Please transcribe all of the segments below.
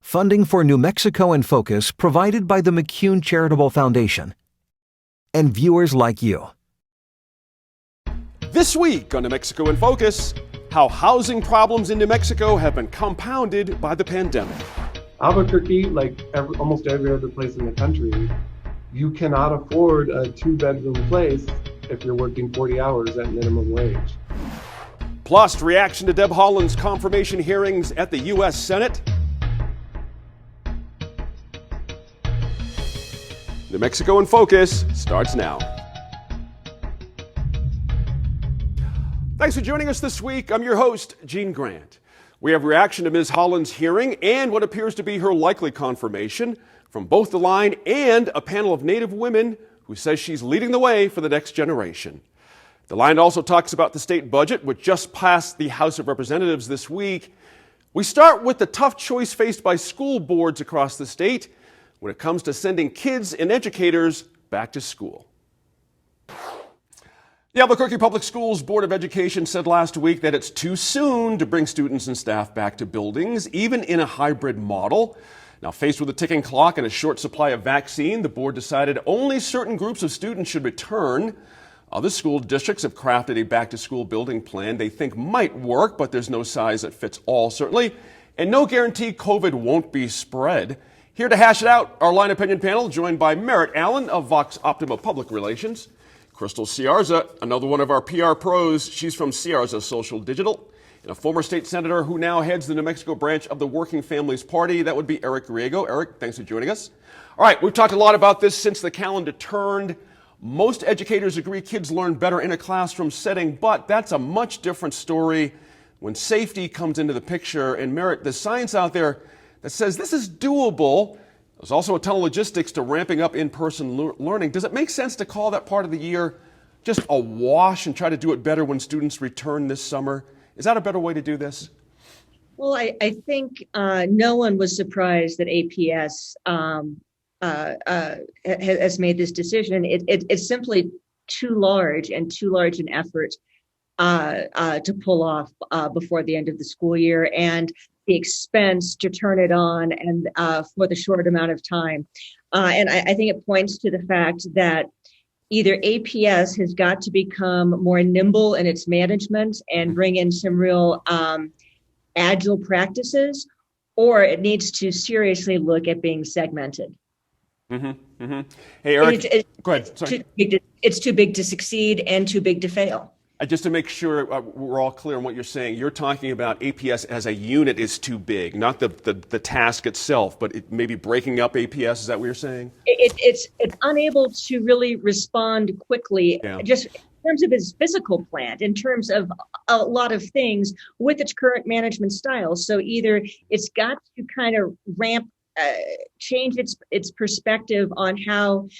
Funding for New Mexico in Focus provided by the McCune Charitable Foundation. And viewers like you. This week on New Mexico in Focus, how housing problems in New Mexico have been compounded by the pandemic. Albuquerque, like almost every other place in the country, you cannot afford a 2-bedroom place if you're working 40 hours at minimum wage. Plus, reaction to Deb Haaland's confirmation hearings at the U.S. Senate. New Mexico in Focus starts now. Thanks for joining us this week. I'm your host, Gene Grant. We have reaction to Ms. Haaland's hearing and what appears to be her likely confirmation from both the line and a panel of Native women who says she's leading the way for the next generation. The line also talks about the state budget, which just passed the House of Representatives this week. We start with the tough choice faced by school boards across the state when it comes to sending kids and educators back to school. The Albuquerque Public Schools Board of Education said last week that it's too soon to bring students and staff back to buildings, even in a hybrid model. Now, faced with a ticking clock and a short supply of vaccine, the board decided only certain groups of students should return. Other school districts have crafted a back-to-school building plan they think might work, but there's no size that fits all, certainly, and no guarantee COVID won't be spread. Here to hash it out, our line opinion panel, joined by Merritt Allen of Vox Optima Public Relations, Crystal Ciarza, another one of our PR pros. She's from Ciarza Social Digital, and a former state senator who now heads the New Mexico branch of the Working Families Party. That would be Eric Griego. Eric, thanks for joining us. All right, we've talked a lot about this since the calendar turned. Most educators agree kids learn better in a classroom setting, but that's a much different story when safety comes into the picture. And Merritt, there's science out there that says this is doable. There's also a ton of logistics to ramping up in-person learning. Does it make sense to call that part of the year just a wash and try to do it better when students return this summer? Is that a better way to do this? Well, I think no one was surprised that APS has made this decision. It's simply too large an effort to pull off before the end of the school year, and the expense to turn it on and for the short amount of time. And I think it points to the fact that either APS has got to become more nimble in its management and bring in some real agile practices, or it needs to seriously look at being segmented. Mm-hmm, mm-hmm. Hey, Eric, go ahead. Sorry. It's too big to succeed and too big to fail. Just to make sure we're all clear on what you're saying, you're talking about APS as a unit is too big, not the task itself, but it maybe breaking up APS. Is that what you're saying? It's unable to really respond quickly, just in terms of its physical plant, in terms of a lot of things with its current management style. So either it's got to kind of change its perspective on how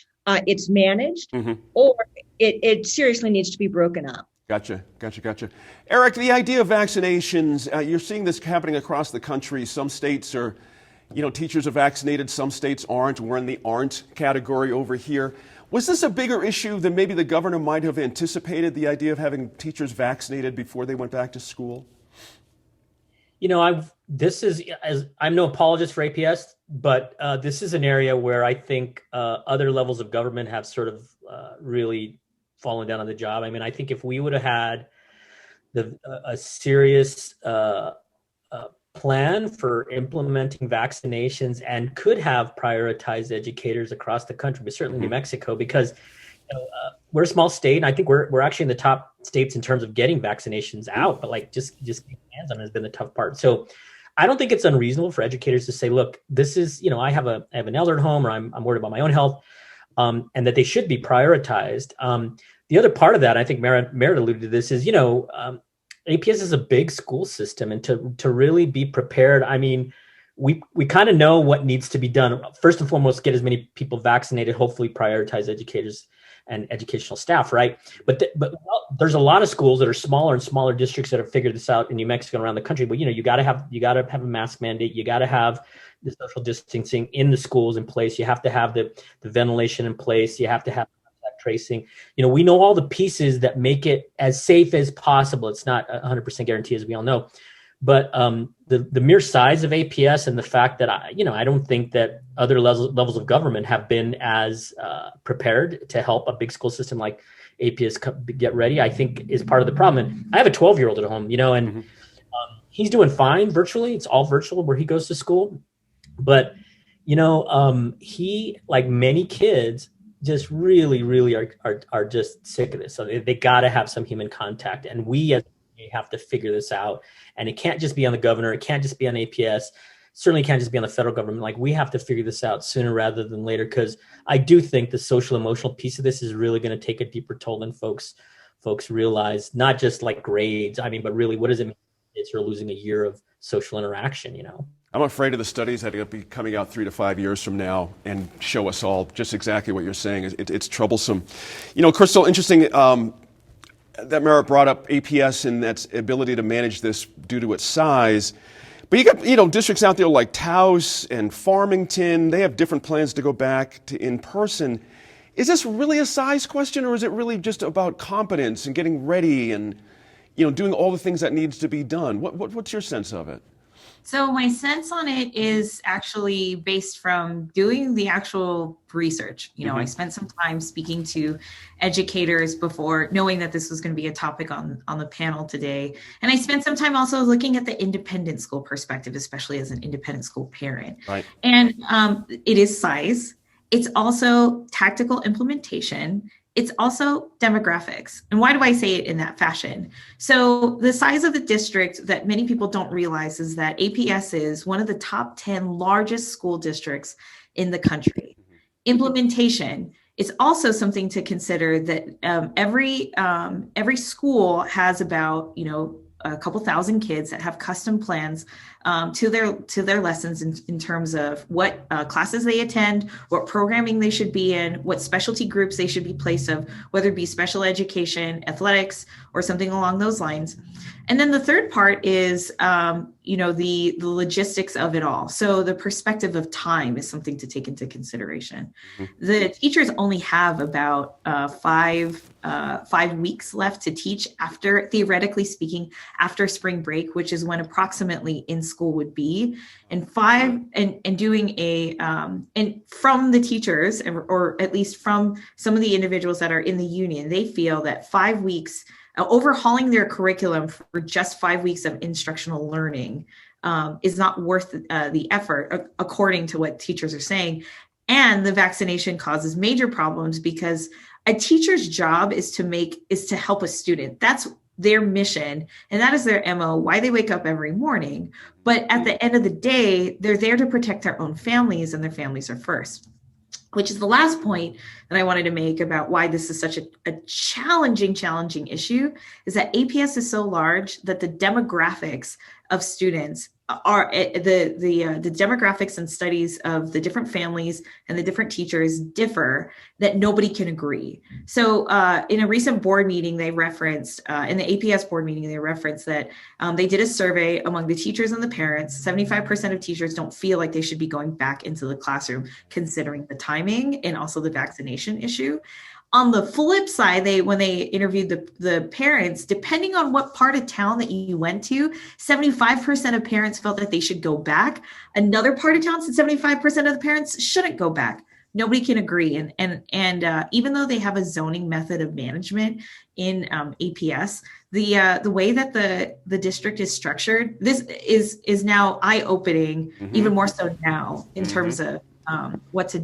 it's managed, or it seriously needs to be broken up. Gotcha. Eric, the idea of vaccinations, you're seeing this happening across the country. Some states are, teachers are vaccinated, some states aren't. We're in the aren't category over here. Was this a bigger issue than maybe the governor might have anticipated, the idea of having teachers vaccinated before they went back to school? I'm no apologist for APS, but this is an area where I think other levels of government have sort of really fallen down on the job. I mean, I think if we would have had a serious plan for implementing vaccinations and could have prioritized educators across the country, but certainly New Mexico, because we're a small state, and I think we're actually in the top states in terms of getting vaccinations out, but just getting hands on it has been the tough part. So I don't think it's unreasonable for educators to say, look, this is, I have an elder at home, or I'm worried about my own health, and that they should be prioritized. The other part of that, I think Merritt alluded to this, is, APS is a big school system, and to really be prepared, I mean, we kind of know what needs to be done. First and foremost, get as many people vaccinated, hopefully prioritize educators and educational staff, right? But there's a lot of schools that are smaller and smaller districts that have figured this out in New Mexico and around the country. But you got to have a mask mandate. You got to have the social distancing in the schools in place. You have to have the ventilation in place. You have to have contact tracing. We know all the pieces that make it as safe as possible. It's not 100% guarantee, as we all know. But the mere size of APS and the fact that I don't think that other levels of government have been as prepared to help a big school system like APS get ready, I think is part of the problem. And I have a 12-year-old at home, and he's doing fine virtually. It's all virtual where he goes to school. But, he, like many kids, just really, really are just sick of this. So they got to have some human contact. And we as have to figure this out. And it can't just be on the governor. It can't just be on APS. Certainly can't just be on the federal government. Like, we have to figure this out sooner rather than later, because I do think the social emotional piece of this is really going to take a deeper toll than folks realize, not just like grades. I mean, but really, what does it mean if you're losing a year of social interaction, I'm afraid of the studies that will be coming out 3 to 5 years from now and show us all just exactly what you're saying. It's troublesome. Crystal, interesting that Merritt brought up APS and its ability to manage this due to its size. But you got, districts out there like Taos and Farmington. They have different plans to go back to in-person. Is this really a size question, or is it really just about competence and getting ready and, doing all the things that needs to be done? What's your sense of it? So my sense on it is actually based from doing the actual research. I spent some time speaking to educators before knowing that this was going to be a topic on the panel today. And I spent some time also looking at the independent school perspective, especially as an independent school parent. Right. And it is size. It's also tactical implementation. It's also demographics. And why do I say it in that fashion? So the size of the district that many people don't realize is that APS is one of the top 10 largest school districts in the country. Implementation is also something to consider, that every school has about, a couple thousand kids that have custom plans to their lessons in terms of what classes they attend, what programming they should be in, what specialty groups they should be placed of, whether it be special education, athletics, or something along those lines. And then the third part is, the logistics of it all. So the perspective of time is something to take into consideration. Mm-hmm. The teachers only have about 5 weeks left to teach after, theoretically speaking, after spring break, which is when approximately in school would be. And doing and from the teachers, or at least from some of the individuals that are in the union, they feel that 5 weeks, overhauling their curriculum for just 5 weeks of instructional learning is not worth the effort, according to what teachers are saying. And the vaccination causes major problems, because a teacher's job is to help a student. That's their mission, and that is their MO, why they wake up every morning. But at the end of the day, they're there to protect their own families, and their families are first. Which is the last point that I wanted to make about why this is such a challenging issue, is that APS is so large that the demographics of students are the demographics and studies of the different families and the different teachers differ, that nobody can agree. So in a recent board meeting, they referenced, in the APS board meeting, they referenced that they did a survey among the teachers and the parents. 75% of teachers don't feel like they should be going back into the classroom, considering the timing and also the vaccination issue. On the flip side, when they interviewed the parents, depending on what part of town that you went to, 75% of parents felt that they should go back. Another part of town said 75% of the parents shouldn't go back. Nobody can agree. And even though they have a zoning method of management in APS, the way that the district is structured, this is now eye-opening, even more so now in terms of how to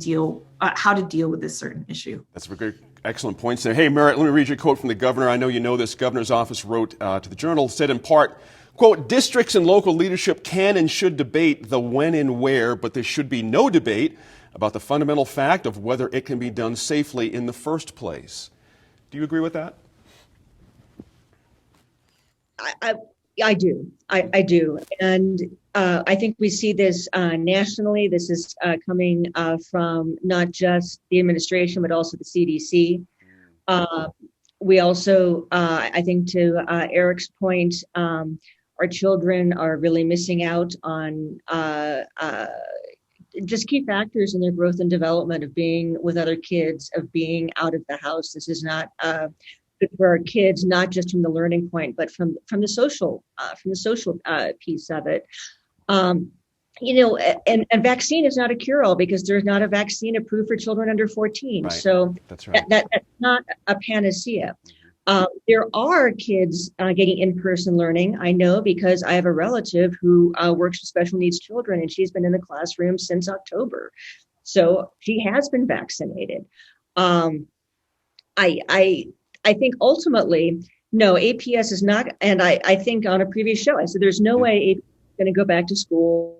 deal with this certain issue. That's a great, excellent points there. Hey, Merritt, let me read you a quote from the governor. I know you know this. Governor's office wrote to the Journal, said in part, quote, "Districts and local leadership can and should debate the when and where, but there should be no debate about the fundamental fact of whether it can be done safely in the first place." Do you agree with that? I do. I do. And I think we see this nationally. This is coming from not just the administration, but also the CDC. We also, I think to Eric's point, our children are really missing out on just key factors in their growth and development, of being with other kids, of being out of the house. This is not good for our kids, not just from the learning point, but from the social piece of it. And vaccine is not a cure-all because there's not a vaccine approved for children under 14. Right. So That's right. that's not a panacea. There are kids getting in-person learning. I know because I have a relative who works with special needs children, and she's been in the classroom since October. So she has been vaccinated. I think ultimately, no, APS is not, and I think on a previous show, I said there's no way APS is going to go back to school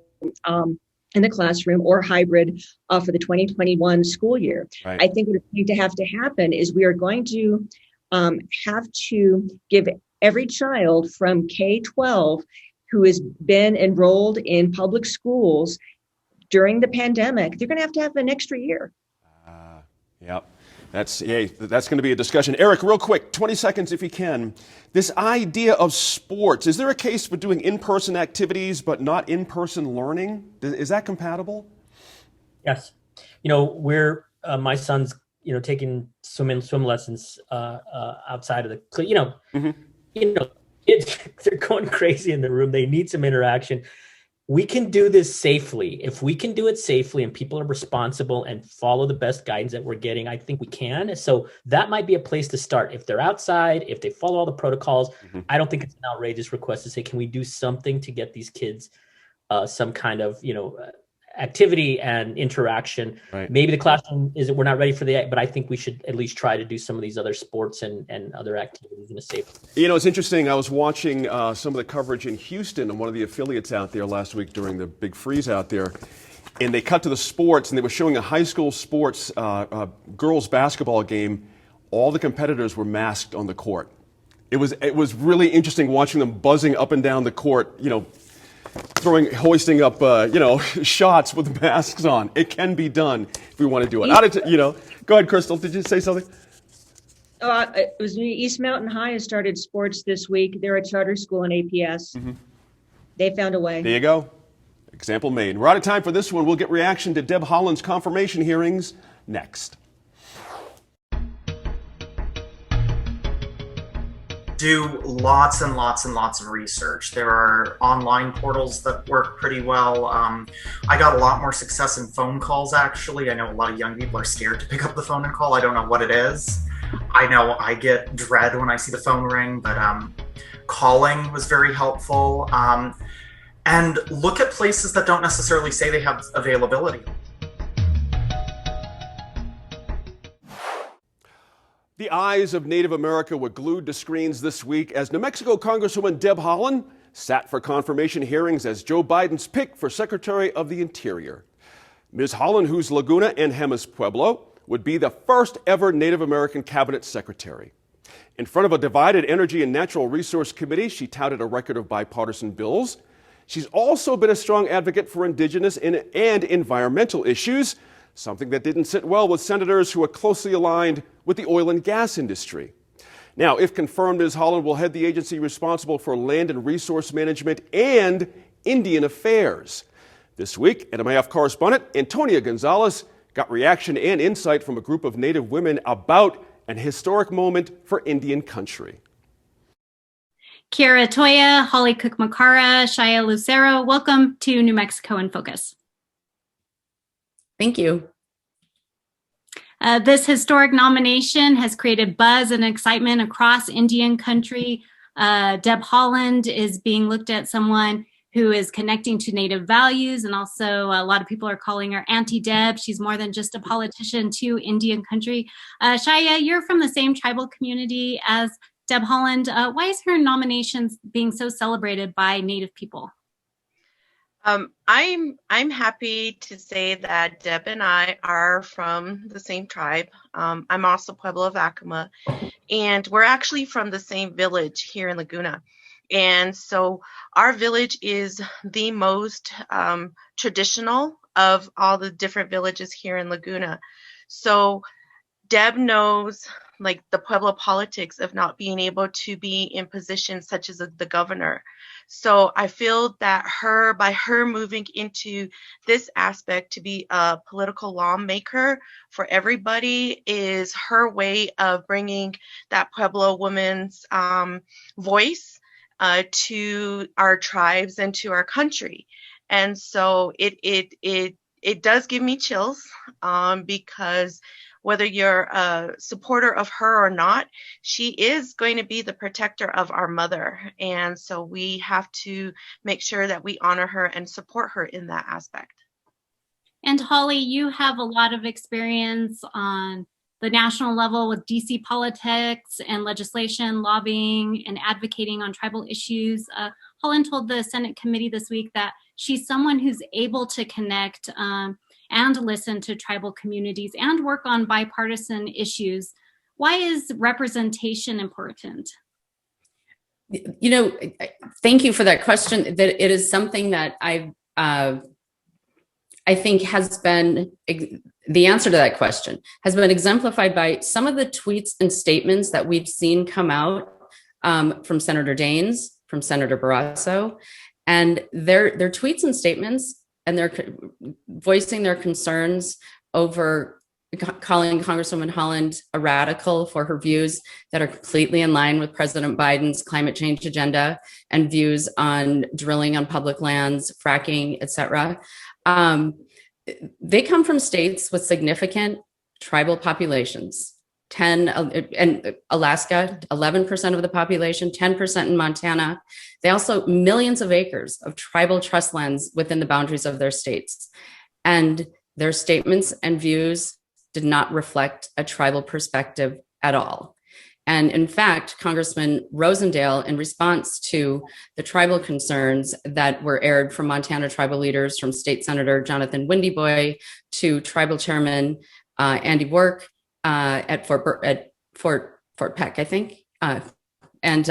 in the classroom or hybrid for the 2021 school year. Right. I think what's going to have to happen is we are going to have to give every child from K-12 who has been enrolled in public schools during the pandemic, they're going to have an extra year. Yep. That's going to be a discussion. Eric, real quick, 20 seconds if you can. This idea of sports, is there a case for doing in-person activities but not in-person learning? Is that compatible? Yes. We're my son's taking swim lessons outside of the kids, they're going crazy in the room. They need some interaction. We can do this safely. If we can do it safely and people are responsible and follow the best guidance that we're getting, I think we can. So that might be a place to start. If they're outside, if they follow all the protocols, I don't think it's an outrageous request to say, can we do something to get these kids some kind of, activity and interaction. Right. Maybe the classroom we're not ready for but I think we should at least try to do some of these other sports and other activities in a safe way. It's interesting. I was watching some of the coverage in Houston on one of the affiliates out there last week during the big freeze out there. And they cut to the sports, and they were showing a high school sports girls basketball game. All the competitors were masked on the court. It was really interesting watching them buzzing up and down the court, hoisting up, shots with masks on. It can be done if we want to do it. Go ahead, Crystal. Did you say something? It was East Mountain High has started sports this week. They're a charter school in APS. They found a way. There you go. Example made. We're out of time for this one. We'll get reaction to Deb Haaland's confirmation hearings next. Do lots and lots and lots of research. There are online portals that work pretty well. I got a lot more success in phone calls, actually. I know a lot of young people are scared to pick up the phone and call. I don't know what it is. I know I get dread when I see the phone ring, but calling was very helpful. And look at places that don't necessarily say they have availability. The eyes of Native America were glued to screens this week as New Mexico Congresswoman Deb Haaland sat for confirmation hearings as Joe Biden's pick for Secretary of the Interior. Ms. Haaland, whose Laguna and Jemez Pueblo, would be the first ever Native American cabinet secretary. In front of a divided Energy and Natural Resource Committee, she touted a record of bipartisan bills. She's also been a strong advocate for indigenous and environmental issues, something that didn't sit well with senators who are closely aligned with the oil and gas industry. Now, if confirmed, Ms. Haaland will head the agency responsible for land and resource management and Indian affairs. This week, NMIF correspondent Antonia Gonzalez got reaction and insight from a group of Native women about an historic moment for Indian country. Kiara Toya, Holly Cook-Makara, Shaya Lucero, welcome to New Mexico in Focus. Thank you. This historic nomination has created buzz and excitement across Indian country. Deb Haaland is being looked at someone who is connecting to Native values, and also a lot of people are calling her Auntie Deb. She's more than just a politician to Indian country. Shaya, you're from the same tribal community as Deb Haaland. Why is her nomination being so celebrated by Native people? I'm happy to say that Deb and I are from the same tribe. I'm also Pueblo of Acoma, and we're actually from the same village here in Laguna. And so our village is the most traditional of all the different villages here in Laguna. So Deb knows like the Pueblo politics of not being able to be in positions such as the governor. So I feel that by her moving into this aspect to be a political lawmaker for everybody is her way of bringing that Pueblo woman's voice to our tribes and to our country. And so it does give me chills because whether you're a supporter of her or not, she is going to be the protector of our mother. And so we have to make sure that we honor her and support her in that aspect. And Holly, you have a lot of experience on the national level with DC politics and legislation, lobbying, and advocating on tribal issues. Holland told the Senate committee this week that she's someone who's able to connect and listen to tribal communities and work on bipartisan issues. Why is representation important? You know, thank you for that question. That it is something that I think has been, the answer to that question has been exemplified by some of the tweets and statements that we've seen come out from Senator Daines, from Senator Barrasso, and their tweets and statements, and they're voicing their concerns over calling Congresswoman Holland a radical for her views that are completely in line with President Biden's climate change agenda and views on drilling on public lands, fracking, et cetera. They come from states with significant tribal populations. 10 in Alaska, 11% of the population, 10% in Montana. They also millions of acres of tribal trust lands within the boundaries of their states. And their statements and views did not reflect a tribal perspective at all. And in fact, Congressman Rosendale, in response to the tribal concerns that were aired from Montana tribal leaders, from State Senator Jonathan Windyboy to Tribal Chairman Andy Work at Fort Peck, I think, and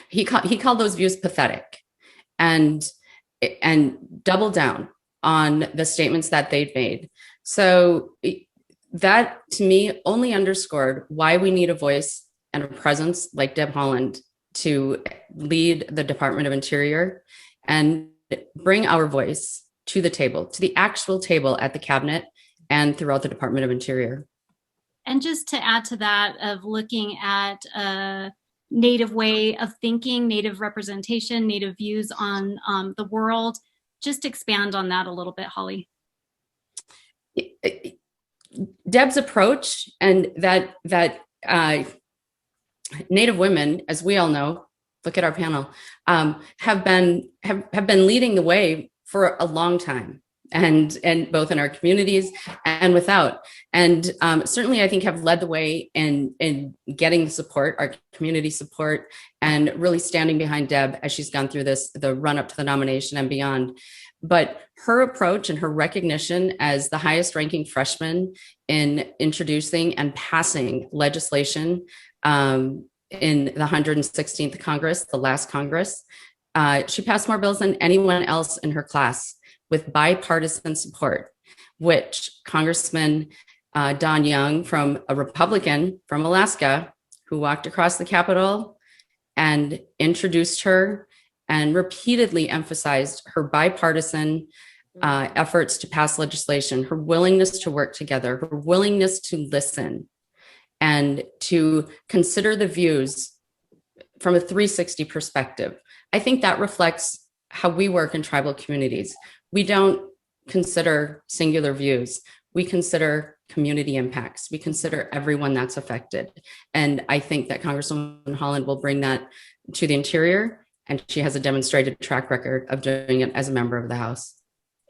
he called those views pathetic, and doubled down on the statements that they'd made. So that, to me, only underscored why we need a voice and a presence like Deb Haaland to lead the Department of Interior and bring our voice to the table, to the actual table at the cabinet and throughout the Department of Interior. And just to add to that, of looking at a Native way of thinking, Native representation, Native views on the world, just expand on that a little bit, Holly. Deb's approach, and that Native women, as we all know, look at our panel, have been leading the way for a long time, and both in our communities and without, and certainly I think have led the way in getting the support, our community support, and really standing behind Deb as she's gone through the run up to the nomination and beyond. But her approach and her recognition as the highest ranking freshman in introducing and passing legislation in the 116th Congress, the last Congress, she passed more bills than anyone else in her class with bipartisan support, which Congressman Don Young, from a Republican from Alaska, who walked across the Capitol and introduced her and repeatedly emphasized her bipartisan efforts to pass legislation, her willingness to work together, her willingness to listen and to consider the views from a 360 perspective. I think that reflects how we work in tribal communities. We don't consider singular views. We consider community impacts. We consider everyone that's affected. And I think that Congresswoman Haaland will bring that to the Interior, and she has a demonstrated track record of doing it as a member of the House.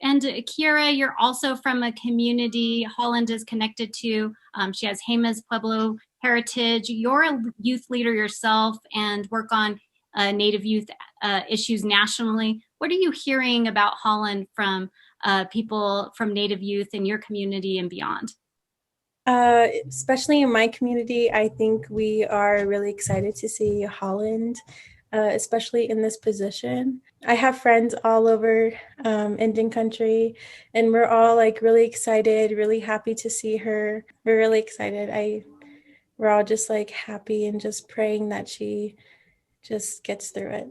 And Kiera, you're also from a community Haaland is connected to. She has Jemez Pueblo heritage. You're a youth leader yourself and work on Native youth issues nationally. What are you hearing about Haaland from people from Native youth in your community and beyond? Especially in my community, I think we are really excited to see Haaland, especially in this position. I have friends all over Indian country, and we're all like really excited, really happy to see her. We're really excited. we're all just like happy and just praying that she just gets through it.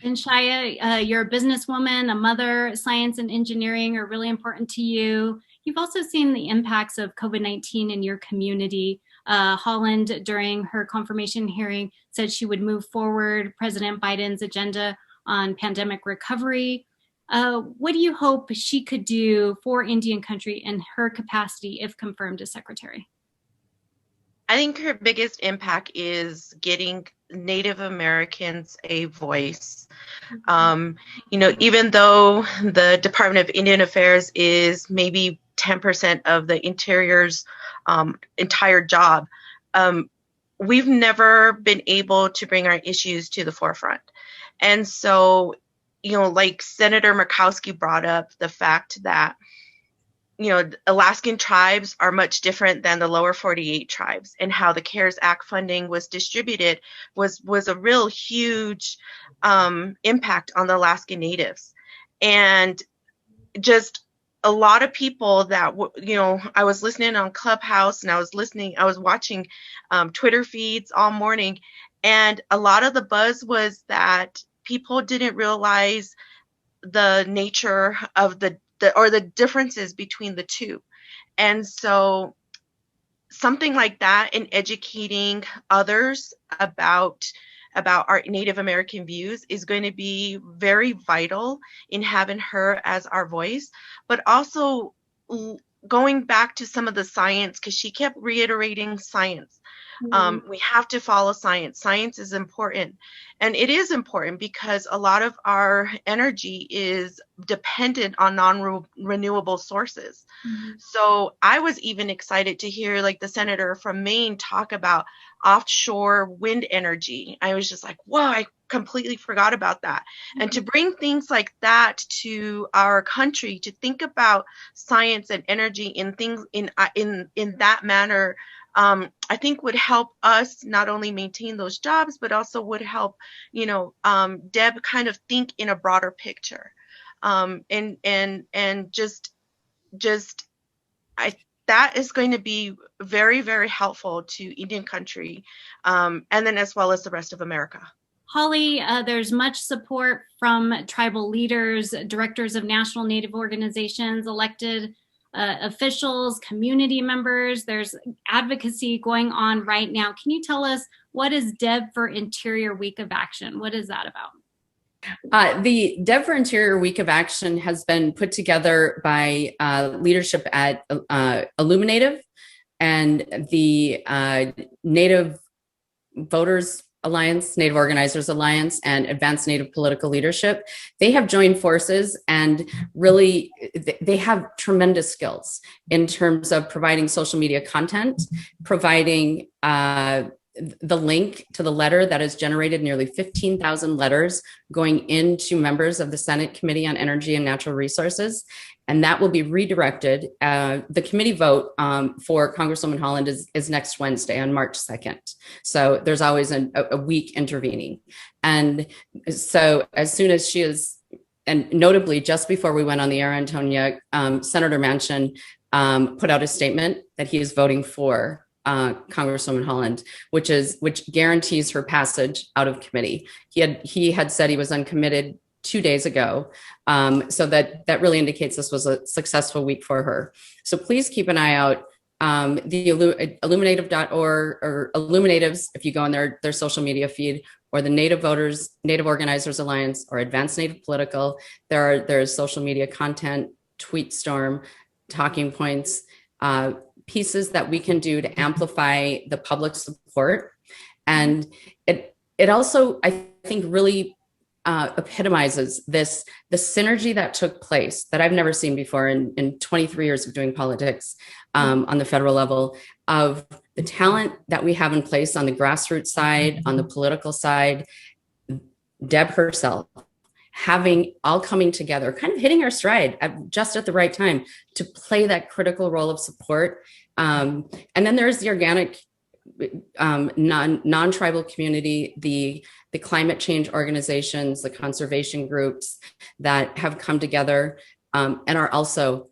And Shaya, you're a businesswoman, a mother. Science and engineering are really important to you. You've also seen the impacts of COVID-19 in your community. Holland, during her confirmation hearing, said she would move forward President Biden's agenda on pandemic recovery. What do you hope she could do for Indian country in her capacity if confirmed as secretary? I think her biggest impact is getting Native Americans a voice. Even though the Department of Indian Affairs is maybe 10% of the Interior's entire job, we've never been able to bring our issues to the forefront. And so, like Senator Murkowski brought up the fact that Alaskan tribes are much different than the lower 48 tribes, and how the CARES Act funding was distributed was a real huge impact on the Alaskan Natives. And just a lot of people that, I was listening on Clubhouse, and I was watching Twitter feeds all morning, and a lot of the buzz was that people didn't realize the nature of the differences between the two. And so something like that, and educating others about our Native American views, is going to be very vital in having her as our voice. But also going back to some of the science, because she kept reiterating science. We have to follow science. Science is important. And it is important because a lot of our energy is dependent on non-renewable sources. So I was even excited to hear like the senator from Maine talk about offshore wind energy. I was just like, whoa, I completely forgot about that. And to bring things like that to our country, to think about science and energy in things in that manner, I think would help us not only maintain those jobs, but also would help, Deb kind of think in a broader picture. That is going to be very, very helpful to Indian country, and then as well as the rest of America. Holly, there's much support from tribal leaders, directors of national Native organizations, elected officials, community members. There's advocacy going on right now. Can you tell us, what is Deb for Interior Week of Action? What is that about? The Deb for Interior Week of Action has been put together by leadership at Illuminative and the Native Voters Alliance, Native Organizers Alliance, and Advanced Native Political Leadership. They have joined forces, and really they have tremendous skills in terms of providing social media content, providing the link to the letter that has generated nearly 15,000 letters going into members of the Senate Committee on Energy and Natural Resources. And that will be redirected. The committee vote for Congresswoman Holland is next Wednesday on March 2nd. So there's always a week intervening. And so as soon as she is, and notably just before we went on the air, Antonia, Senator Manchin put out a statement that he is voting for Congresswoman Holland, which guarantees her passage out of committee. He had said he was uncommitted 2 days ago. So that really indicates this was a successful week for her. So please keep an eye out. The illuminative.org or Illuminatives, if you go on their social media feed, or the Native Voters, Native Organizers Alliance, or Advanced Native Political, there's social media content, tweet storm, talking points, pieces that we can do to amplify the public support. And it also, I think, really epitomizes the synergy that took place that I've never seen before in 23 years of doing politics on the federal level, of the talent that we have in place on the grassroots side, on the political side, Deb herself, having all coming together, kind of hitting our stride just at the right time to play that critical role of support. And then there's the organic non-tribal community, the climate change organizations, the conservation groups that have come together and are also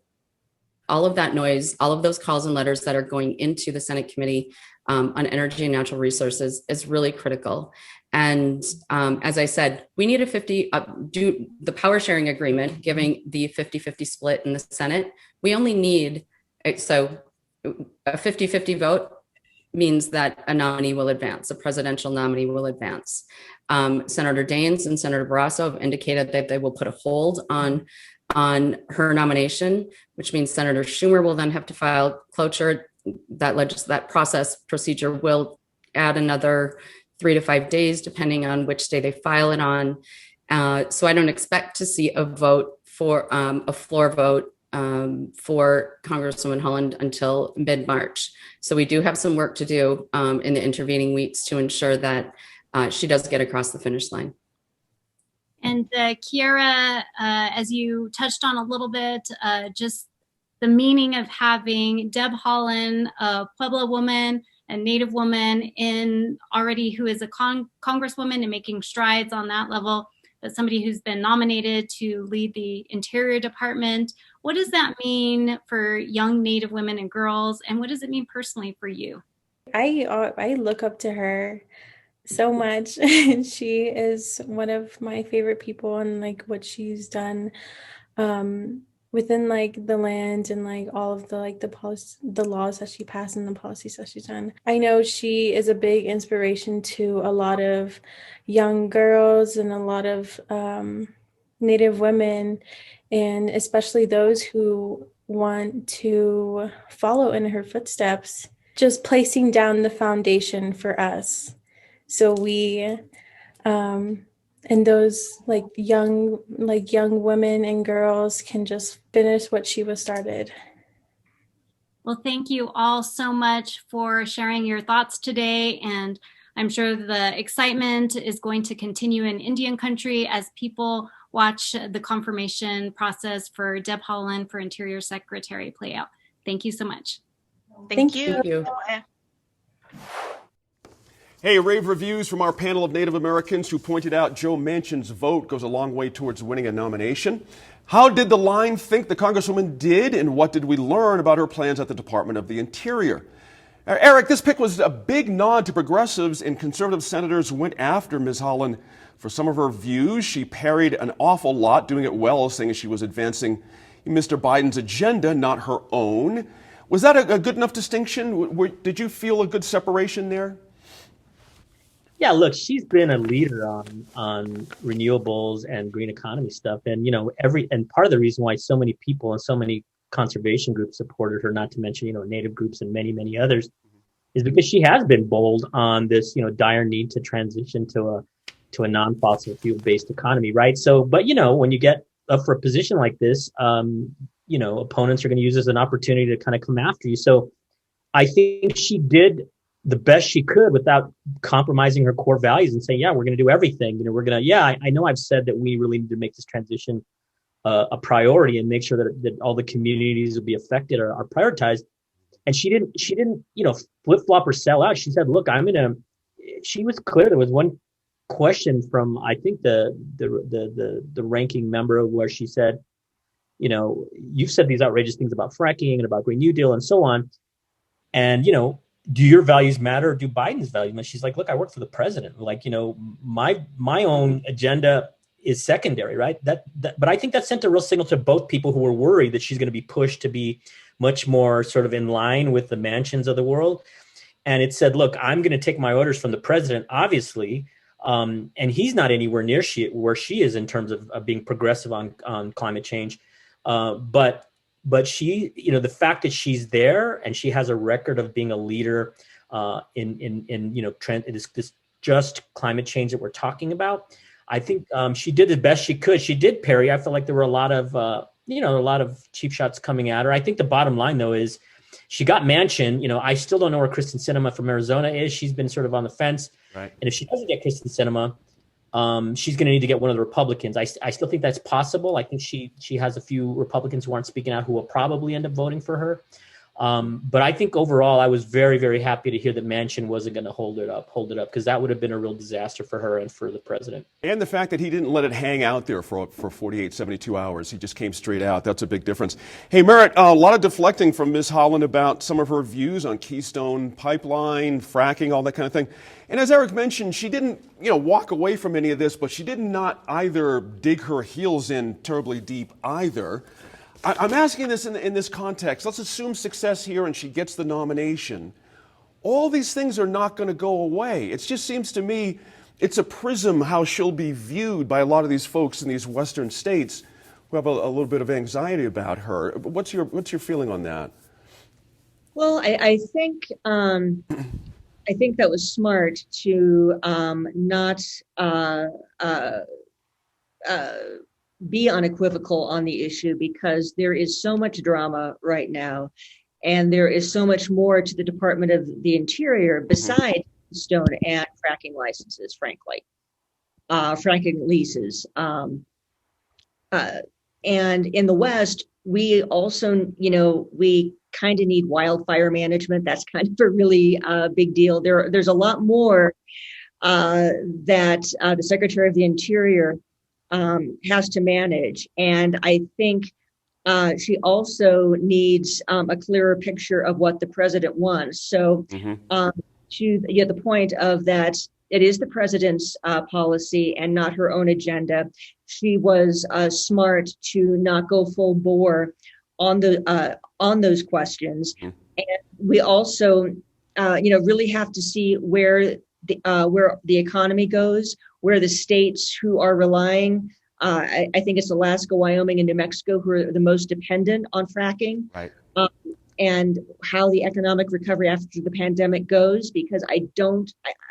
all of that noise, all of those calls and letters that are going into the Senate Committee on Energy and Natural Resources is really critical. And as I said, we need do the power sharing agreement, giving the 50-50 split in the Senate. We only need, so a 50-50 vote means that a nominee will advance, a presidential nominee will advance. Senator Daines and Senator Barrasso have indicated that they will put a hold on her nomination, which means Senator Schumer will then have to file cloture. That process procedure will add another 3 to 5 days, depending on which day they file it on. So I don't expect to see a vote for a floor vote for Congresswoman Haaland until mid-March. So we do have some work to do in the intervening weeks to ensure that she does get across the finish line. And Kiara, as you touched on a little bit, just the meaning of having Deb Haaland, a Pueblo woman, a Native woman who is a congresswoman and making strides on that level, but somebody who's been nominated to lead the Interior Department. What does that mean for young Native women and girls? And what does it mean personally for you? I look up to her so much. She is one of my favorite people, and like what she's done within like the land and like all of the like the laws that she passed and the policies that she's done. I know she is a big inspiration to a lot of young girls and a lot of Native women, and especially those who want to follow in her footsteps, just placing down the foundation for us. So we and those like young women and girls can just finish what she was started. Well, thank you all so much for sharing your thoughts today. And I'm sure the excitement is going to continue in Indian country as people watch the confirmation process for Deb Haaland for Interior Secretary play out. Thank you so much. Thank you. Thank you. Hey, rave reviews from our panel of Native Americans who pointed out Joe Manchin's vote goes a long way towards winning a nomination. How did the line think the Congresswoman did, and what did we learn about her plans at the Department of the Interior? Eric, this pick was a big nod to progressives, and conservative senators went after Ms. Haaland for some of her views. She parried an awful lot, doing it well, saying she was advancing Mr. Biden's agenda, not her own. Was that a good enough distinction? Did you feel a good separation there? Yeah, look, she's been a leader on renewables and green economy stuff, and and part of the reason why so many people and so many conservation groups supported her, not to mention Native groups and many others, is because she has been bold on this dire need to transition to a non-fossil fuel based economy, right? So, but when you get up for a position like this, opponents are going to use it as an opportunity to kind of come after you. So, I think she did the best she could without compromising her core values and saying, yeah, we're going to do everything. I know I've said that we really need to make this transition a priority and make sure that all the communities will be affected are prioritized. And she didn't, flip flop or sell out. She said, look, she was clear. There was one question from, I think the ranking member where she said, you've said these outrageous things about fracking and about Green New Deal and so on. And, do your values matter or do Biden's values matter? She's like, look, I work for the president. Like, my own agenda is secondary, right? But I think that sent a real signal to both people who were worried that she's going to be pushed to be much more sort of in line with the Manchins of the world. And it said, look, I'm going to take my orders from the president, obviously. And he's not anywhere near where she is in terms of being progressive on climate change. But she, the fact that she's there and she has a record of being a leader in this just climate change that we're talking about, I think she did the best she could. She did parry. I feel like there were a lot of cheap shots coming at her. I think the bottom line though is she got Manchin. I still don't know where Kristen Sinema from Arizona is. She's been sort of on the fence. Right. And if she doesn't get Kristen Sinema, she's going to need to get one of the Republicans. I still think that's possible. I think she has a few Republicans who aren't speaking out who will probably end up voting for her. But I think overall, I was very, very happy to hear that Manchin wasn't going to hold it up, because that would have been a real disaster for her and for the president. And the fact that he didn't let it hang out there for 48, 72 hours. He just came straight out. That's a big difference. Hey, Merritt, a lot of deflecting from Ms. Haaland about some of her views on Keystone Pipeline, fracking, all that kind of thing. And as Eric mentioned, she didn't, walk away from any of this, but she did not either dig her heels in terribly deep either. I'm asking this in this context. Let's assume success here and she gets the nomination. All these things are not going to go away. It just seems to me it's a prism how she'll be viewed by a lot of these folks in these Western states who have a little bit of anxiety about her. What's your feeling on that? Well, I think that was smart to not be unequivocal on the issue, because there is so much drama right now, and there is so much more to the Department of the Interior besides Keystone and fracking licenses, frankly, fracking leases. And in the West, we also, we kind of need wildfire management. That's kind of a really big deal. There's a lot more that the Secretary of the Interior has to manage. And I think she also needs a clearer picture of what the president wants. So to the point of that, it is the president's policy and not her own agenda. She was smart to not go full bore on those questions. And we also, really have to see where the economy goes, where the states who are relying, I think it's Alaska, Wyoming, and New Mexico who are the most dependent on fracking, right. And how the economic recovery after the pandemic goes, because I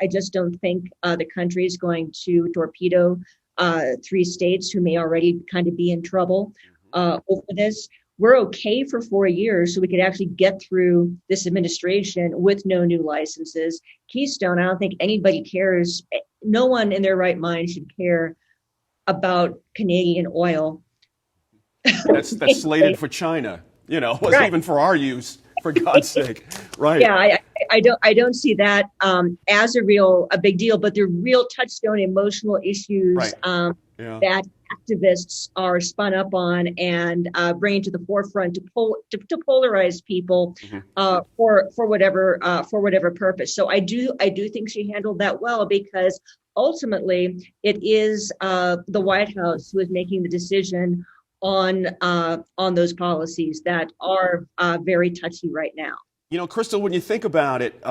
just don't think the country is going to torpedo 3 states who may already kind of be in trouble over this. We're okay for 4 years, so we could actually get through this administration with no new licenses. Keystone, I don't think anybody cares. No one in their right mind should care about Canadian oil. That's slated for China, wasn't right. Even for our use, for God's sake. Right. Yeah, I don't see that as a big deal, but the real touchstone emotional issues right. That activists are spun up on and bringing to the forefront to polarize people for whatever purpose. So I do think she handled that well, because ultimately it is the White House who is making the decision on those policies that are very touchy right now. Crystal, when you think about it,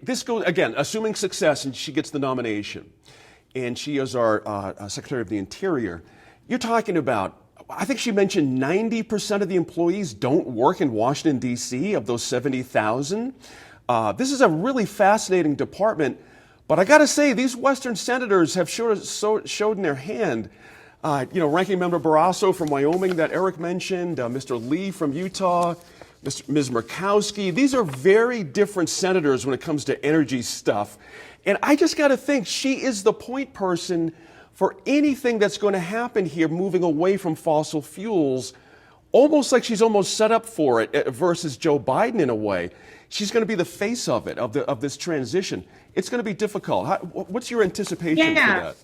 this goes, again, assuming success and she gets the nomination, and she is our Secretary of the Interior, you're talking about, I think she mentioned 90% of the employees don't work in Washington, D.C., of those 70,000. This is a really fascinating department, but I got to say, these Western senators have showed in their hand. Ranking Member Barrasso from Wyoming that Eric mentioned, Mr. Lee from Utah, Ms. Murkowski. These are very different senators when it comes to energy stuff. And I just got to think she is the point person for anything that's going to happen here, moving away from fossil fuels, almost like she's almost set up for it versus Joe Biden in a way. She's going to be the face of it, of this transition. It's going to be difficult. What's your anticipation for that?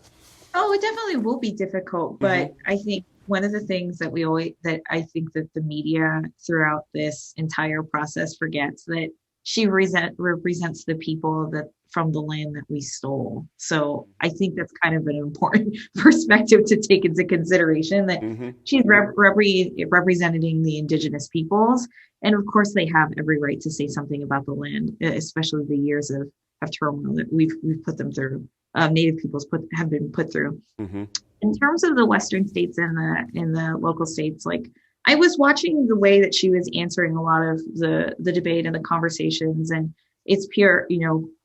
Oh, it definitely will be difficult, but I think one of the things that I think that the media throughout this entire process forgets, that she represents the people from the land that we stole. So I think that's kind of an important perspective to take into consideration, that she's representing the indigenous peoples. And of course, they have every right to say something about the land, especially the years of turmoil that we've put them through. Native peoples have been put through. In terms of the Western states and the local states, like, I was watching the way that she was answering a lot of the debate and the conversations, and it's pure,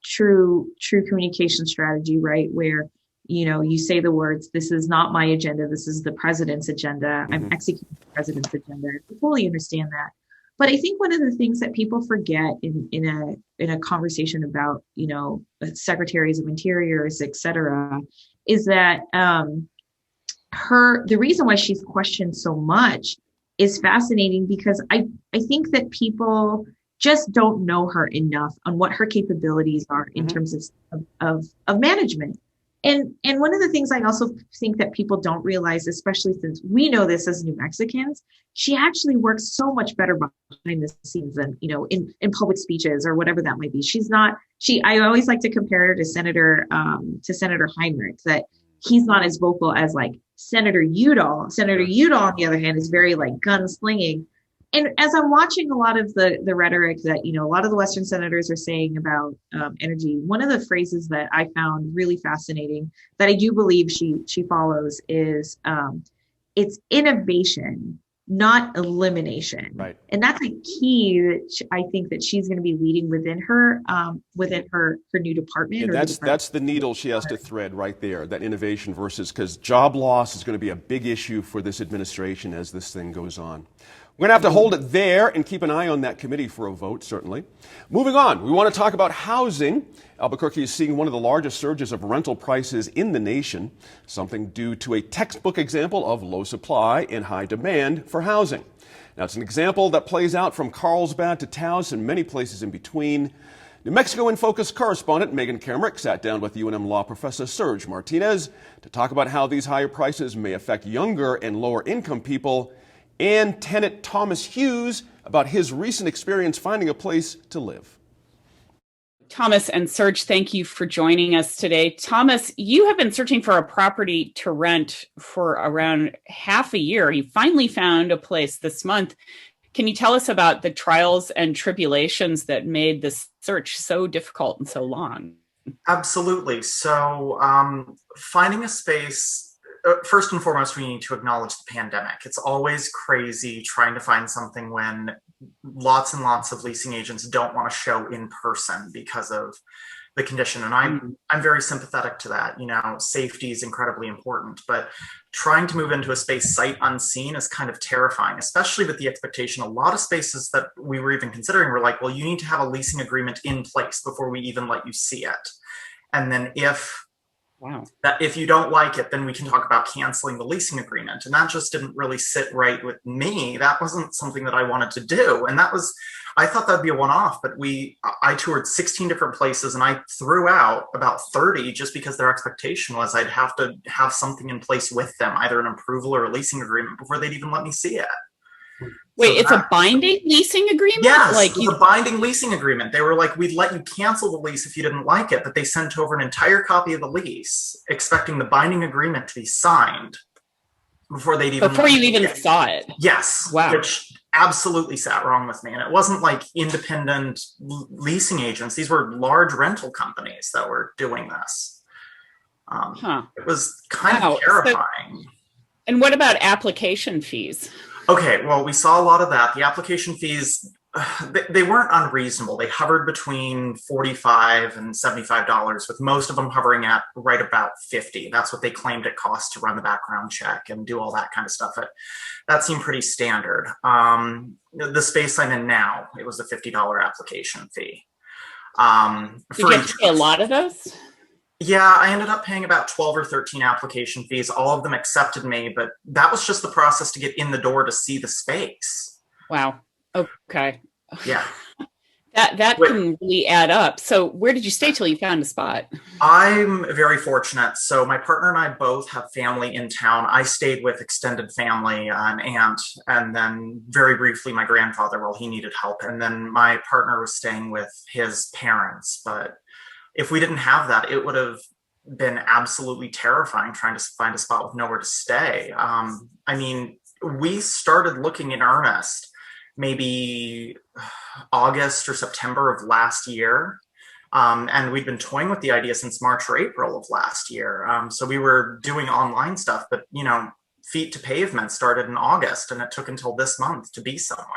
true communication strategy, right? Where, you say the words, "This is not my agenda. This is the president's agenda. I'm executing the president's agenda." I fully understand that. But I think one of the things that people forget in a conversation about, secretaries of interiors, et cetera, is that the reason why she's questioned so much is fascinating because I think that people just don't know her enough on what her capabilities are in terms of management. And one of the things I also think that people don't realize, especially since we know this as New Mexicans, she actually works so much better behind the scenes than, in public speeches or whatever that might be. I always like to compare her to Senator Heinrich, that he's not as vocal as like Senator Udall. Senator Udall, on the other hand, is very like gunslinging. And as I'm watching a lot of the rhetoric that, a lot of the Western senators are saying about energy, one of the phrases that I found really fascinating that I do believe she follows is it's innovation, not elimination. Right. And that's a key that I think that she's going to be leading within her new department. And that's the needle she has to thread right there, that innovation versus, because job loss is going to be a big issue for this administration as this thing goes on. We're going to have to hold it there and keep an eye on that committee for a vote, certainly. Moving on, we want to talk about housing. Albuquerque is seeing one of the largest surges of rental prices in the nation, something due to a textbook example of low supply and high demand for housing. Now, it's an example that plays out from Carlsbad to Taos and many places in between. New Mexico in Focus correspondent Megan Kamerick sat down with UNM law professor Serge Martinez to talk about how these higher prices may affect younger and lower income people, and tenant Thomas Hughes about his recent experience finding a place to live. Thomas and Serge, thank you for joining us today. Thomas, you have been searching for a property to rent for around half a year. You finally found a place this month. Can you tell us about the trials and tribulations that made this search so difficult and so long? Absolutely. So finding a space, first and foremost, we need to acknowledge the pandemic. It's always crazy trying to find something when lots and lots of leasing agents don't want to show in person because of the condition. And I'm very sympathetic to that. Safety is incredibly important, but trying to move into a space sight unseen is kind of terrifying, especially with the expectation. A lot of spaces that we were even considering were like, well, you need to have a leasing agreement in place before we even let you see it. And then if you don't like it, then we can talk about canceling the leasing agreement. And that just didn't really sit right with me. That wasn't something that I wanted to do. And I thought that'd be a one-off, but I toured 16 different places and I threw out about 30 just because their expectation was I'd have to have something in place with them, either an approval or a leasing agreement, before they'd even let me see it. Wait, it's a binding leasing agreement? Yes, it's a binding leasing agreement. They were like, we'd let you cancel the lease if you didn't like it, but they sent over an entire copy of the lease, expecting the binding agreement to be signed before you even saw it. Yes. Wow. Which absolutely sat wrong with me. And it wasn't like independent leasing agents. These were large rental companies that were doing this. It was kind of terrifying. And what about application fees? Okay, well, we saw a lot of that. The application fees, they weren't unreasonable. They hovered between $45 and $75, with most of them hovering at right about $50. That's what they claimed it cost to run the background check and do all that kind of stuff. That seemed pretty standard. The space I'm in now, it was a $50 application fee. Did you have to pay a lot of those? Yeah, I ended up paying about 12 or 13 application fees. All of them accepted me, but that was just the process to get in the door to see the space. Wow. Okay. Yeah. That can really add up. So where did you stay till you found a spot? I'm very fortunate. So my partner and I both have family in town. I stayed with extended family, an aunt, and then very briefly my grandfather while he needed help. And then my partner was staying with his parents, but if we didn't have that, it would have been absolutely terrifying trying to find a spot with nowhere to stay. We started looking in earnest maybe August or September of last year. And we'd been toying with the idea since March or April of last year. So we were doing online stuff, but, feet to pavement started in August, and it took until this month to be somewhere.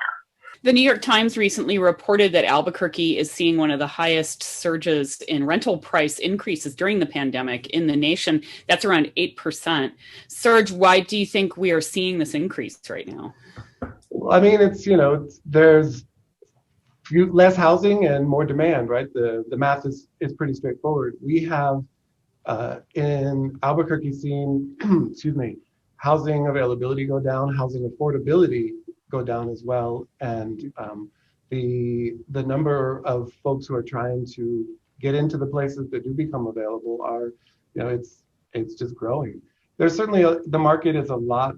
The New York Times recently reported that Albuquerque is seeing one of the highest surges in rental price increases during the pandemic in the nation. That's around 8%. Serge, why do you think we are seeing this increase right now? Well, there's less housing and more demand, right? The math is pretty straightforward. We have in Albuquerque seen, housing availability go down, housing affordability go down as well. And the number of folks who are trying to get into the places that do become available are, it's just growing. There's certainly the market is a lot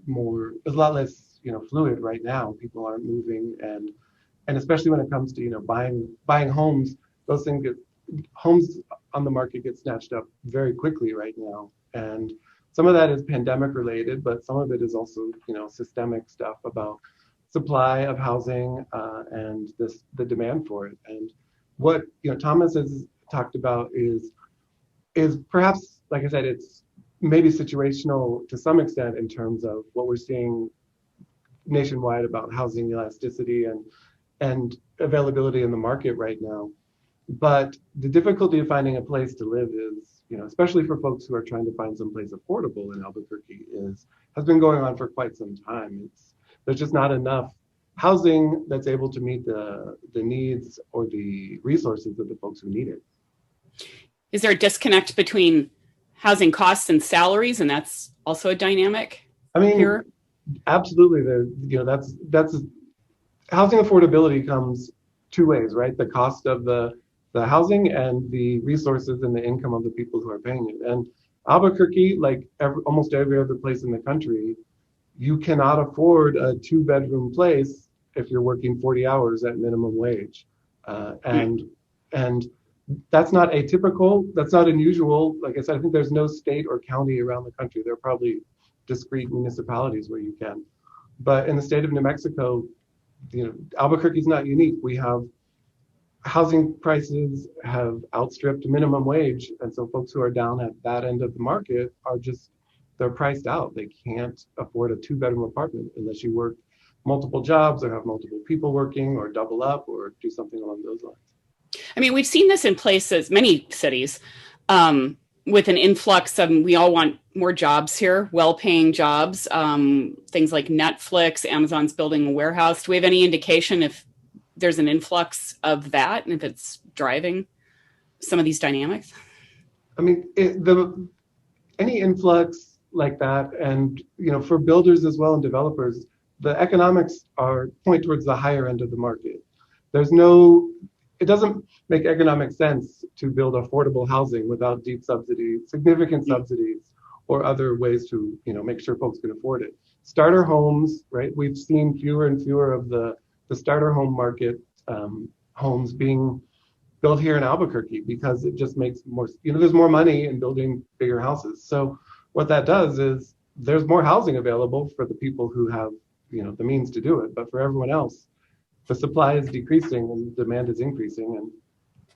less, fluid right now. People aren't moving, and especially when it comes to, buying homes, those things homes on the market get snatched up very quickly right now. And some of that is pandemic related, but some of it is also, systemic stuff about supply of housing and the demand for it. And what, Thomas has talked about is perhaps, like I said, it's maybe situational to some extent in terms of what we're seeing nationwide about housing elasticity and availability in the market right now. But the difficulty of finding a place to live is, especially for folks who are trying to find someplace affordable in Albuquerque, has been going on for quite some time. There's just not enough housing that's able to meet the needs or the resources of the folks who need it. Is there a disconnect between housing costs and salaries, and that's also a dynamic? I mean, here? Absolutely. That's housing affordability comes two ways, right? The cost of the housing and the resources and the income of the people who are paying it. And Albuquerque, like almost every other place in the country, you cannot afford a 2-bedroom place if you're working 40 hours at minimum wage. And that's not atypical. That's not unusual. Like I said, I think there's no state or county around the country. There are probably discrete municipalities where you can. But in the state of New Mexico, Albuquerque's not unique. We have housing prices have outstripped minimum wage. And so folks who are down at that end of the market they're priced out. They can't afford a 2-bedroom apartment unless you work multiple jobs or have multiple people working or double up or do something along those lines. I mean, we've seen this in places, many cities, with an influx of, we all want more jobs here, well-paying jobs, things like Netflix, Amazon's building a warehouse. Do we have any indication if there's an influx of that and if it's driving some of these dynamics? I mean, any influx like that, and for builders as well and developers, the economics point towards the higher end of the market. It doesn't make economic sense to build affordable housing without deep subsidies, significant subsidies, or other ways to make sure folks can afford it. Starter homes, right? We've seen fewer and fewer of the starter home market homes being built here in Albuquerque because it just makes more, there's more money in building bigger houses. So what that does is there's more housing available for the people who have the means to do it, but for everyone else, the supply is decreasing and demand is increasing, and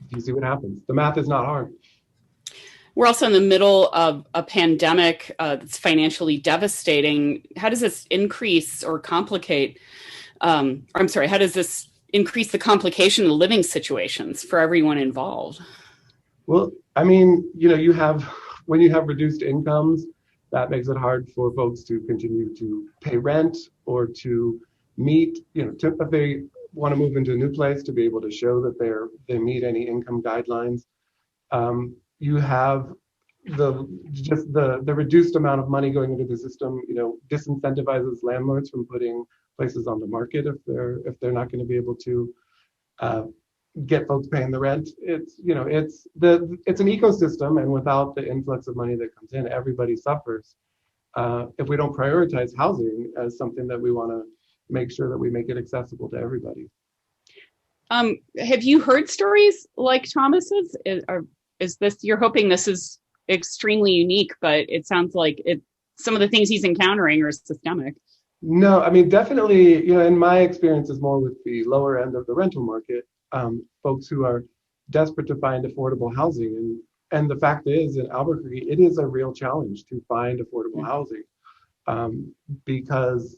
you see what happens. The math is not hard. We're also in the middle of a pandemic that's financially devastating. How does this increase or complicate, how does this increase the complication of living situations for everyone involved? Well, I mean, when you have reduced incomes, that makes it hard for folks to continue to pay rent or to meet, if they want to move into a new place, to be able to show that they meet any income guidelines. You have the reduced amount of money going into the system, disincentivizes landlords from putting places on the market if they're not going to be able to get folks paying the rent. It's an ecosystem, and without the influx of money that comes in, everybody suffers. If we don't prioritize housing as something that we want to make sure that we make it accessible to everybody. Have you heard stories like Thomas's? You're hoping this is extremely unique, but it sounds like some of the things he's encountering are systemic. No, I mean, definitely, in my experience is more with the lower end of the rental market, folks who are desperate to find affordable housing. And the fact is, in Albuquerque, it is a real challenge to find affordable housing because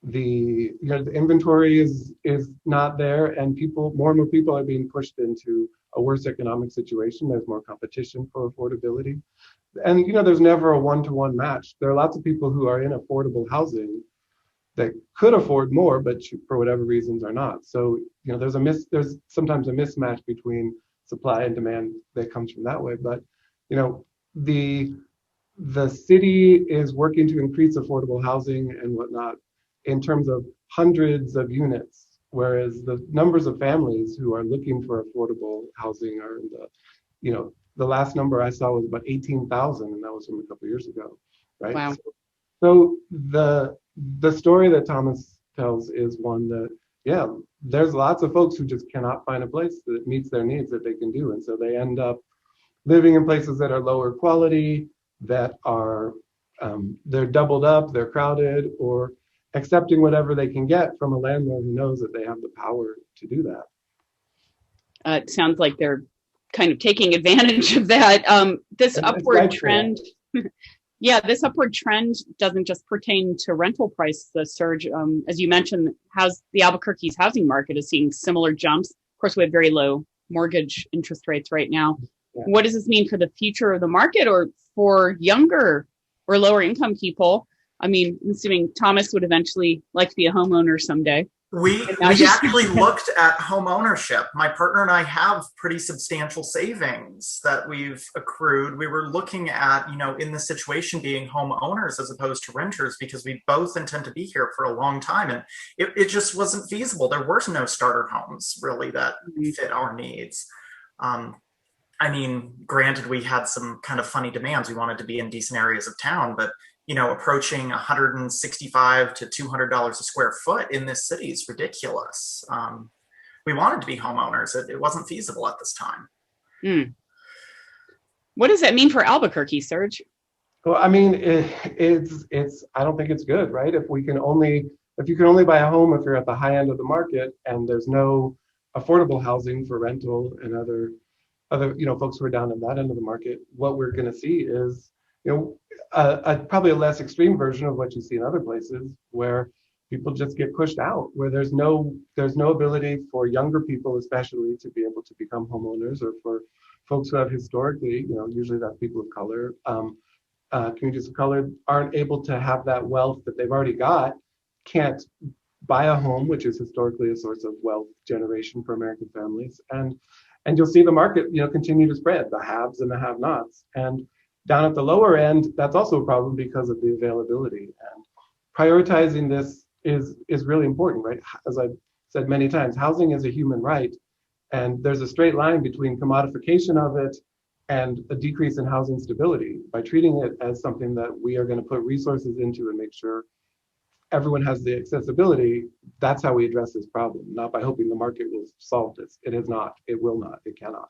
the inventory is not there, and more and more people are being pushed into a worse economic situation. There's more competition for affordability, and there's never a one-to-one match. There are lots of people who are in affordable housing that could afford more, but for whatever reasons are not. So there's sometimes a mismatch between supply and demand that comes from that way. But the city is working to increase affordable housing and whatnot. in terms of hundreds of units, whereas the numbers of families who are looking for affordable housing are in the last number I saw was about 18,000, and that was from a couple of years ago, right? Wow. So the story that Thomas tells is one that, yeah, there's lots of folks who just cannot find a place that meets their needs that they can do, and so they end up living in places that are lower quality, that are they're doubled up, they're crowded, or accepting whatever they can get from a landlord who knows that they have the power to do that. It sounds like they're kind of taking advantage of that. This upward trend, this upward trend doesn't just pertain to rental price, the surge. As you mentioned, the Albuquerque's housing market is seeing similar jumps. Of course, we have very low mortgage interest rates right now. Yeah. What does this mean for the future of the market, or for younger or lower income people? I mean, I'm assuming Thomas would eventually like to be a homeowner someday. We actually looked at home ownership. My partner and I have pretty substantial savings that we've accrued. We were looking at, in the situation, being homeowners as opposed to renters, because we both intend to be here for a long time. And it just wasn't feasible. There were no starter homes really that fit our needs. Granted, we had some kind of funny demands. We wanted to be in decent areas of town, but approaching $165 to $200 a square foot in this city is ridiculous. We wanted to be homeowners. It wasn't feasible at this time. What does that mean for Albuquerque, Serge? Well, I don't think it's good, right? If you can only buy a home if you're at the high end of the market, and there's no affordable housing for rental and other folks who are down at that end of the market, what we're going to see is probably a less extreme version of what you see in other places, where people just get pushed out, where there's no ability for younger people especially to be able to become homeowners, or for folks who have historically, usually that's people of color, communities of color, aren't able to have that wealth that they've already got, can't buy a home, which is historically a source of wealth generation for American families. And you'll see the market, continue to spread, the haves and the have-nots. And down at the lower end, that's also a problem because of the availability. And prioritizing this is really important, right? As I've said many times, housing is a human right, and there's a straight line between commodification of it and a decrease in housing stability. By treating it as something that we are going to put resources into and make sure everyone has the accessibility, that's how we address this problem, not by hoping the market will solve this. It is not, it will not, it cannot.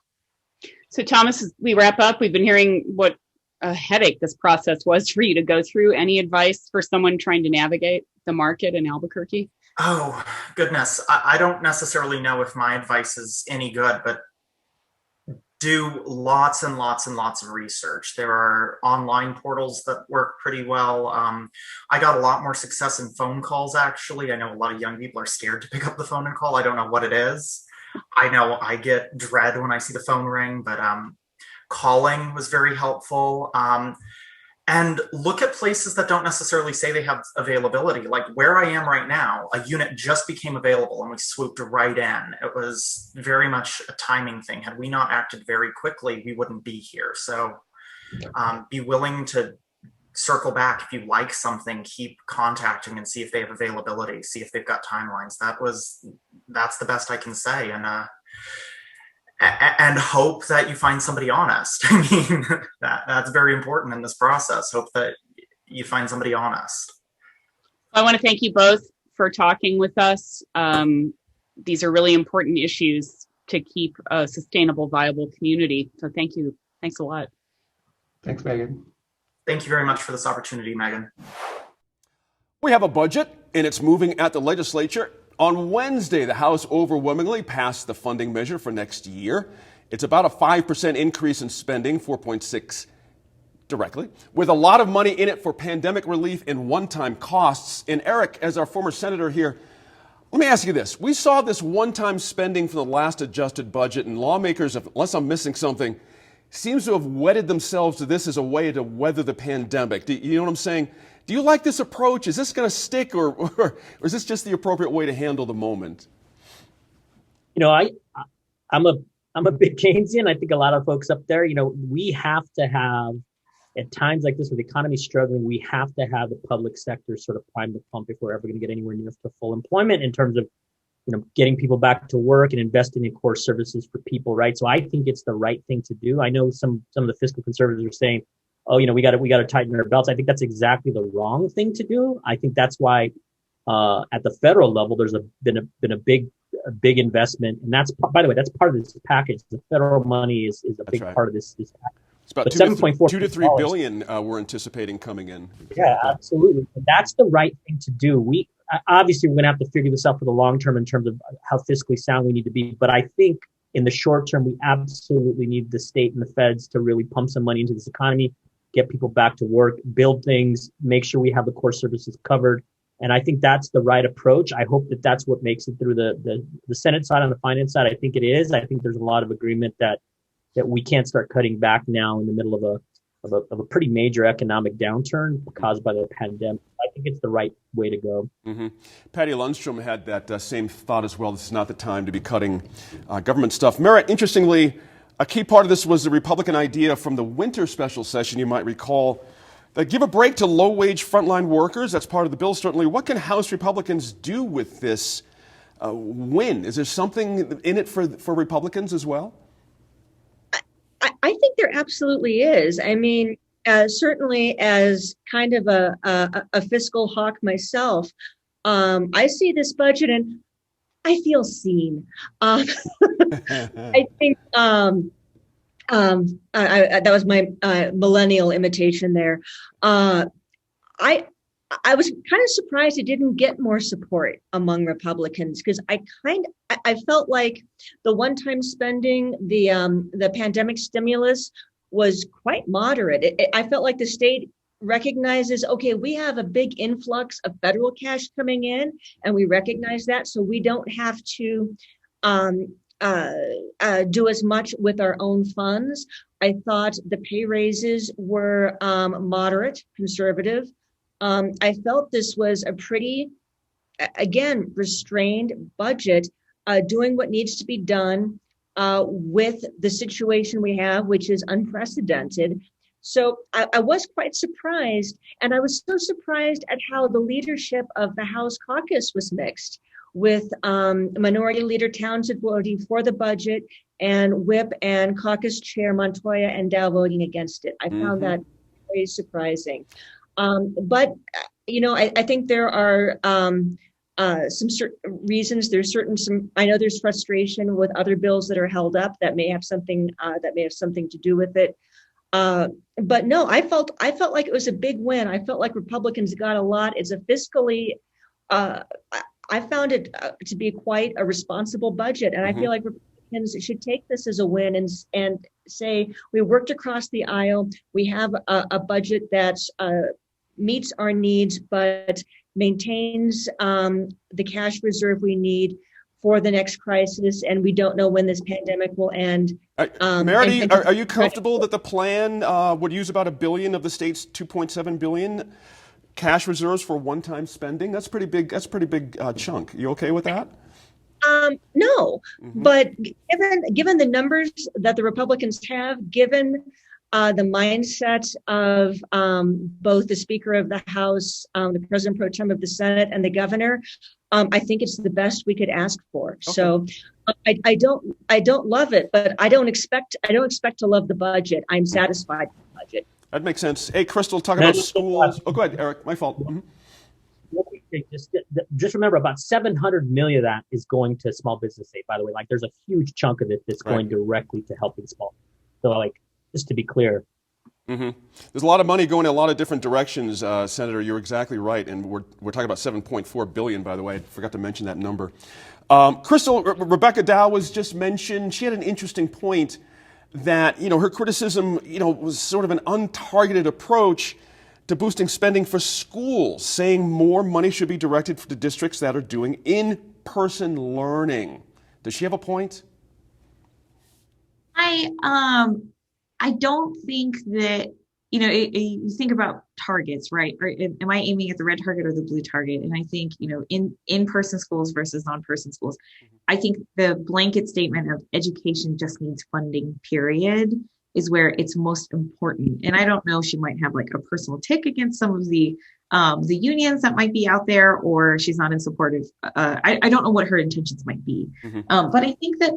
So Thomas, as we wrap up, we've been hearing what a headache this process was for you to go through. Any advice for someone trying to navigate the market in Albuquerque? Oh, goodness. I don't necessarily know if my advice is any good, but do lots and lots and lots of research. There are online portals that work pretty well. I got a lot more success in phone calls, actually. I know a lot of young people are scared to pick up the phone and call. I don't know what it is. I know I get dread when I see the phone ring, but calling was very helpful. And look at places that don't necessarily say they have availability. Like where I am right now, a unit just became available and we swooped right in. It was very much a timing thing. Had we not acted very quickly, we wouldn't be here. So be willing to circle back. If you like something, keep contacting and see if they have availability, see if they've got timelines. That's the best I can say. And hope that you find somebody honest. I mean, that's very important in this process. Hope that you find somebody honest. I want to thank you both for talking with us. These are really important issues to keep a sustainable, viable community. So thank you. Thanks a lot. Thanks, Megan. Thank you very much for this opportunity, Megan. We have a budget, and it's moving at the legislature. On Wednesday, the House overwhelmingly passed the funding measure for next year. It's about a 5% increase in spending, 4.6 directly, with a lot of money in it for pandemic relief and one-time costs. And Eric, as our former senator here, let me ask you this. We saw this one-time spending from the last adjusted budget, and lawmakers, unless I'm missing something, seems to have wedded themselves to this as a way to weather the pandemic. You know what I'm saying? Do you like this approach? Is this going to stick, or is this just the appropriate way to handle the moment? I'm a big Keynesian. I think a lot of folks up there, we have to have at times like this, with the economy struggling, we have to have the public sector sort of prime the pump if we're ever going to get anywhere near to full employment in terms of, getting people back to work and investing in core services for people, right? So I think it's the right thing to do. I know some of the fiscal conservatives are saying, oh, we got to tighten our belts. I think that's exactly the wrong thing to do. I think that's why at the federal level, there's been a big investment, and that's, by the way, that's part of this package. The federal money is a big part of this package. It's about $7.4 2 to 3 billion we're anticipating coming in. Yeah, absolutely. And that's the right thing to do. Obviously we're going to have to figure this out for the long term in terms of how fiscally sound we need to be. But I think in the short term, we absolutely need the state and the feds to really pump some money into this economy, get people back to work, build things, make sure we have the core services covered. And I think that's the right approach. I hope that that's what makes it through the Senate side. On the finance side, I think it is. I think there's a lot of agreement that we can't start cutting back now in the middle of a pretty major economic downturn caused by the pandemic. I think it's the right way to go. Mm-hmm. Patty Lundstrom had that same thought as well. This is not the time to be cutting government stuff. Merritt, interestingly, a key part of this was the Republican idea from the winter special session, you might recall, that give a break to low-wage frontline workers. That's part of the bill, certainly. What can House Republicans do with this win? Is there something in it for Republicans as well? I think there absolutely is. I mean, certainly as kind of a fiscal hawk myself, I see this budget and I feel seen. I think that was my millennial imitation there. I was kind of surprised it didn't get more support among Republicans, because I felt like the one-time spending, the pandemic stimulus was quite moderate. I felt like the state recognizes, okay, we have a big influx of federal cash coming in, and we recognize that, so we don't have to do as much with our own funds. I thought the pay raises were moderate, conservative. I felt this was a pretty, again, restrained budget, doing what needs to be done with the situation we have, which is unprecedented. So I was quite surprised, and I was so surprised at how the leadership of the House caucus was mixed, with Minority Leader Townsend voting for the budget and Whip and Caucus Chair Montoya and Dow voting against it. I found that very surprising. But I think there are some certain reasons. I know there's frustration with other bills that are held up that may have something to do with it. But no, I felt like it was a big win. I felt like Republicans got a lot. It's a fiscally, I found it to be quite a responsible budget, and I feel like Republicans should take this as a win and say we worked across the aisle. We have a budget that meets our needs, but maintains the cash reserve we need for the next crisis, and we don't know when this pandemic will end. Meredith, are you comfortable that the plan would use about $1 billion of the state's $2.7 billion cash reserves for one-time spending? That's pretty big. That's a pretty big chunk. You okay with that? No, but given the numbers that the Republicans have, given the mindset of both the Speaker of the House, the President Pro Tem of the Senate, and the Governor, I think it's the best we could ask for. Okay. So I don't love it, but I don't expect to love the budget. I'm satisfied with the budget. That makes sense. Hey, Crystal, talk about schools. Oh, go ahead, Eric. My fault. Just remember, about $700 million of that is going to small business aid. By the way, like there's a huge chunk of it that's going directly to helping small. So, like, just to be clear. There's a lot of money going in a lot of different directions, Senator. You're exactly right, and we're talking about $7.4 billion. By the way, I forgot to mention that number. Crystal, Rebecca Dow was just mentioned. She had an interesting point that her criticism was sort of an untargeted approach to boosting spending for schools, saying more money should be directed to districts that are doing in-person learning. Does she have a point? I don't think that, you think about targets, right? Or am I aiming at the red target or the blue target? And I think, in-person schools versus non-person schools, I think the blanket statement of education just needs funding, period, is where it's most important. And I don't know if she might have like a personal tick against some of the unions that might be out there, or she's not in support of, I don't know what her intentions might be. But I think that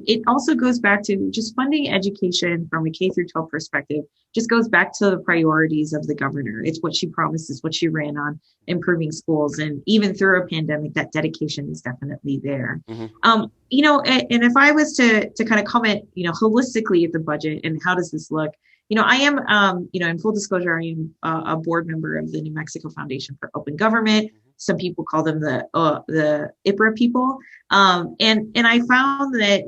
it also goes back to just funding education from a K through 12 perspective, just goes back to the priorities of the governor. It's what she promised, it's what she ran on, improving schools. And even through a pandemic, that dedication is definitely there. You know, and if I was to kind of comment, you know, holistically at the budget and how does this look, you know, I am, you know, in full disclosure, I am a board member of the New Mexico Foundation for Open Government. Some people call them the IPRA people. And I found that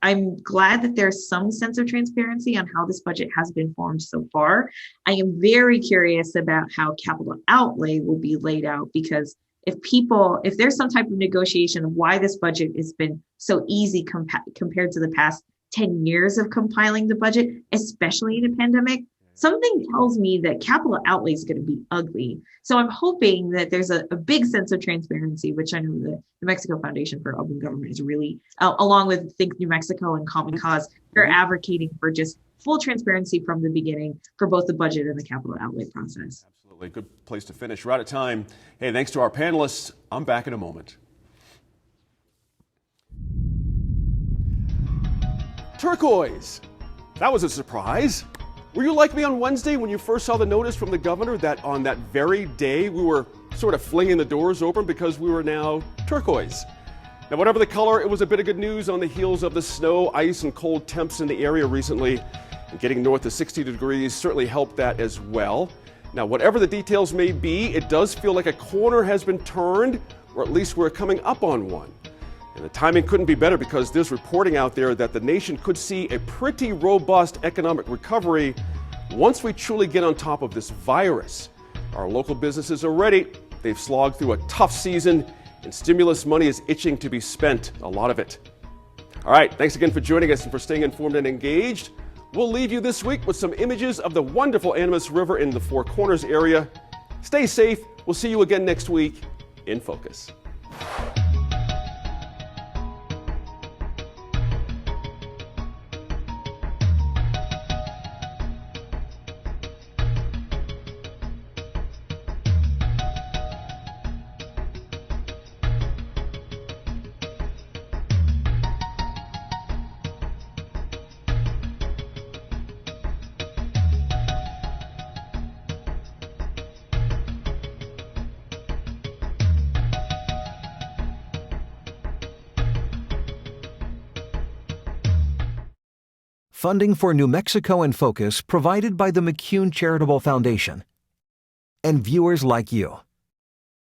I'm glad that there's some sense of transparency on how this budget has been formed so far. I am very curious about how capital outlay will be laid out, because if there's some type of negotiation of why this budget has been so easy compared to the past 10 years of compiling the budget, especially in a pandemic, something tells me that capital outlay is going to be ugly. So I'm hoping that there's a big sense of transparency, which I know the New Mexico Foundation for Open Government is really, along with Think New Mexico and Common Cause, they're advocating for just full transparency from the beginning for both the budget and the capital outlay process. Absolutely. Good place to finish. We're out of time. Hey, thanks to our panelists. I'm back in a moment. Turquoise. That was a surprise. Were you like me on Wednesday when you first saw the notice from the governor that on that very day we were sort of flinging the doors open because we were now turquoise? Now, whatever the color, it was a bit of good news on the heels of the snow, ice, and cold temps in the area recently. And getting north of 60 degrees certainly helped that as well. Now, whatever the details may be, it does feel like a corner has been turned, or at least we're coming up on one. And the timing couldn't be better because there's reporting out there that the nation could see a pretty robust economic recovery once we truly get on top of this virus. Our local businesses are ready. They've slogged through a tough season, and stimulus money is itching to be spent, a lot of it. All right, thanks again for joining us and for staying informed and engaged. We'll leave you this week with some images of the wonderful Animas River in the Four Corners area. Stay safe. We'll see you again next week in Focus. Funding for New Mexico in Focus provided by the McCune Charitable Foundation and viewers like you.